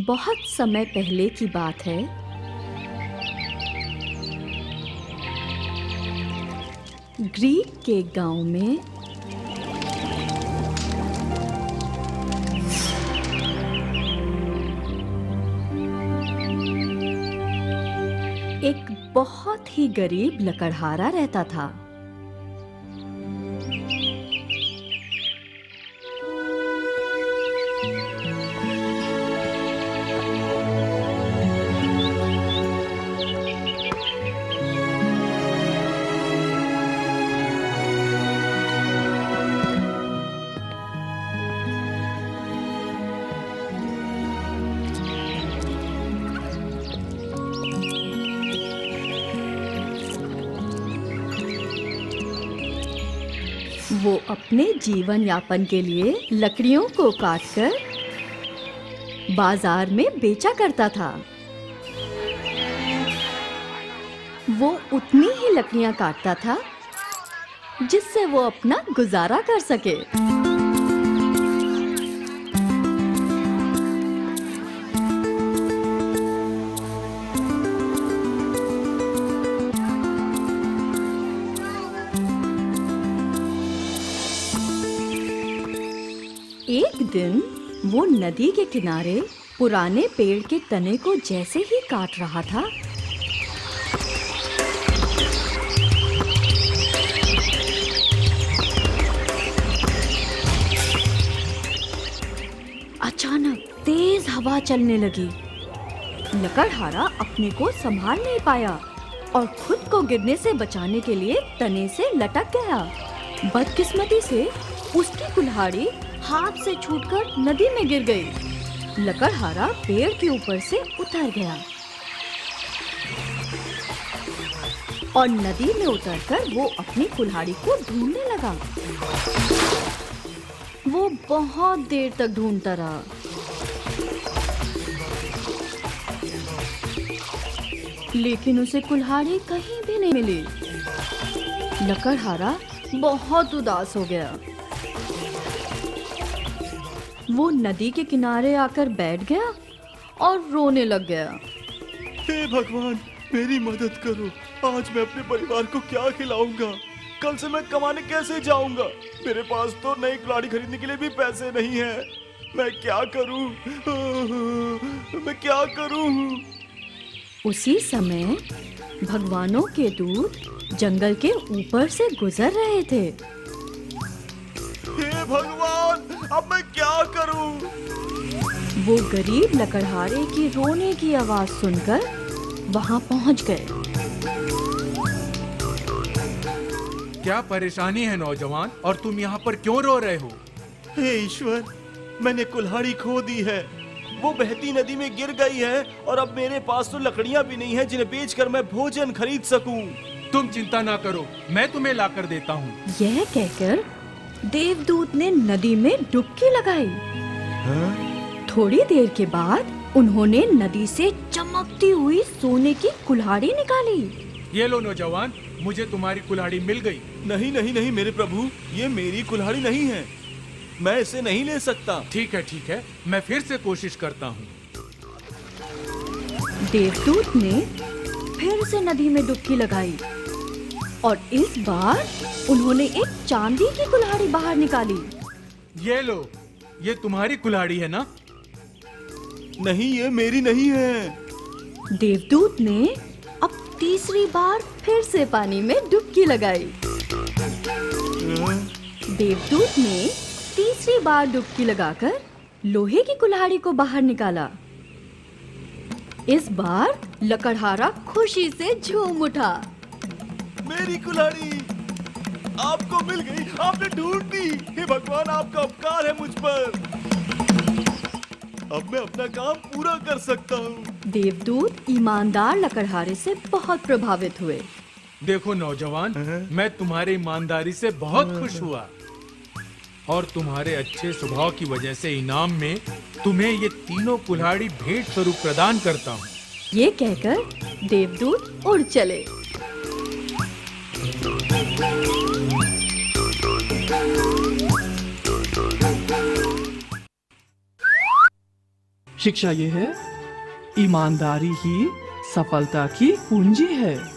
बहुत समय पहले की बात है। ग्रीक के गांव में एक बहुत ही गरीब लकड़हारा रहता था। वो अपने जीवन यापन के लिए लकड़ियों को काटकर बाजार में बेचा करता था। वो उतनी ही लकड़ियां काटता था जिससे वो अपना गुजारा कर सके। एक दिन वो नदी के किनारे पुराने पेड़ के तने को जैसे ही काट रहा था, अचानक तेज हवा चलने लगी। लकड़हारा अपने को संभाल नहीं पाया और खुद को गिरने से बचाने के लिए तने से लटक गया। बदकिस्मती से उसकी कुल्हाड़ी हाथ से छूटकर नदी में गिर गई। लकड़हारा पेड़ के ऊपर से उतर गया और नदी में उतरकर वो अपनी कुल्हाड़ी को ढूंढने लगा। वो बहुत देर तक ढूंढता रहा, लेकिन उसे कुल्हाड़ी कहीं भी नहीं मिली। लकड़हारा बहुत उदास हो गया। वो नदी के किनारे आकर बैठ गया और रोने लग गया। हे भगवान, मेरी मदद करो। आज मैं अपने परिवार को क्या खिलाऊंगा? कल से मैं कमाने कैसे जाऊंगा? मेरे पास तो नई कुल्हाड़ी खरीदने के लिए भी पैसे नहीं हैं। मैं क्या करूं? मैं क्या करूं? उसी समय भगवानों के दूत जंगल के ऊपर से गुजर रहे थे। हे भगवान, अब मैं क्या करूं? वो गरीब लकड़हारे की रोने की आवाज सुनकर वहां पहुंच गए। क्या परेशानी है नौजवान, और तुम यहाँ पर क्यों रो रहे हो? हे ईश्वर, मैंने कुल्हाड़ी खो दी है। वो बहती नदी में गिर गई है और अब मेरे पास तो लकड़ियाँ भी नहीं हैं जिन्हें बेचकर मैं भोजन खरीद सकूं। तुम चिंता ना करो, मैं तुम्हें लाकर देता हूँ। यह कहकर देवदूत ने नदी में डुबकी लगाई। थोड़ी देर के बाद उन्होंने नदी से चमकती हुई सोने की कुल्हाड़ी निकाली। ये लो नौजवान, मुझे तुम्हारी कुल्हाड़ी मिल गई। नहीं नहीं नहीं मेरे प्रभु, ये मेरी कुल्हाड़ी नहीं है। मैं इसे नहीं ले सकता। ठीक है, मैं फिर से कोशिश करता हूँ। देवदूत ने फिर से नदी में डुबकी लगाई और इस बार उन्होंने एक चांदी की कुल्हाड़ी बाहर निकाली। ये लो, ये तुम्हारी कुल्हाड़ी है ना? नहीं, ये मेरी नहीं है। देवदूत ने अब तीसरी बार फिर से पानी में डुबकी लगाई। देवदूत ने तीसरी बार डुबकी लगाकर लोहे की कुल्हाड़ी को बाहर निकाला। इस बार लकड़हारा खुशी से झूम उठा। मेरी कुल्हाड़ी आपको मिल गई, आपने ढूंढ दी। हे भगवान, आपका उपकार है मुझ पर। अब मैं अपना काम पूरा कर सकता हूँ। देवदूत ईमानदार लकड़हारे से बहुत प्रभावित हुए। देखो नौजवान, मैं तुम्हारी ईमानदारी से बहुत खुश हुआ और तुम्हारे अच्छे स्वभाव की वजह से इनाम में तुम्हें ये तीनों कुल्हाड़ी भेंट स्वरूप प्रदान करता हूँ। ये कहकर देवदूत उड़ चले। शिक्षा ये है, ईमानदारी ही सफलता की पूंजी है।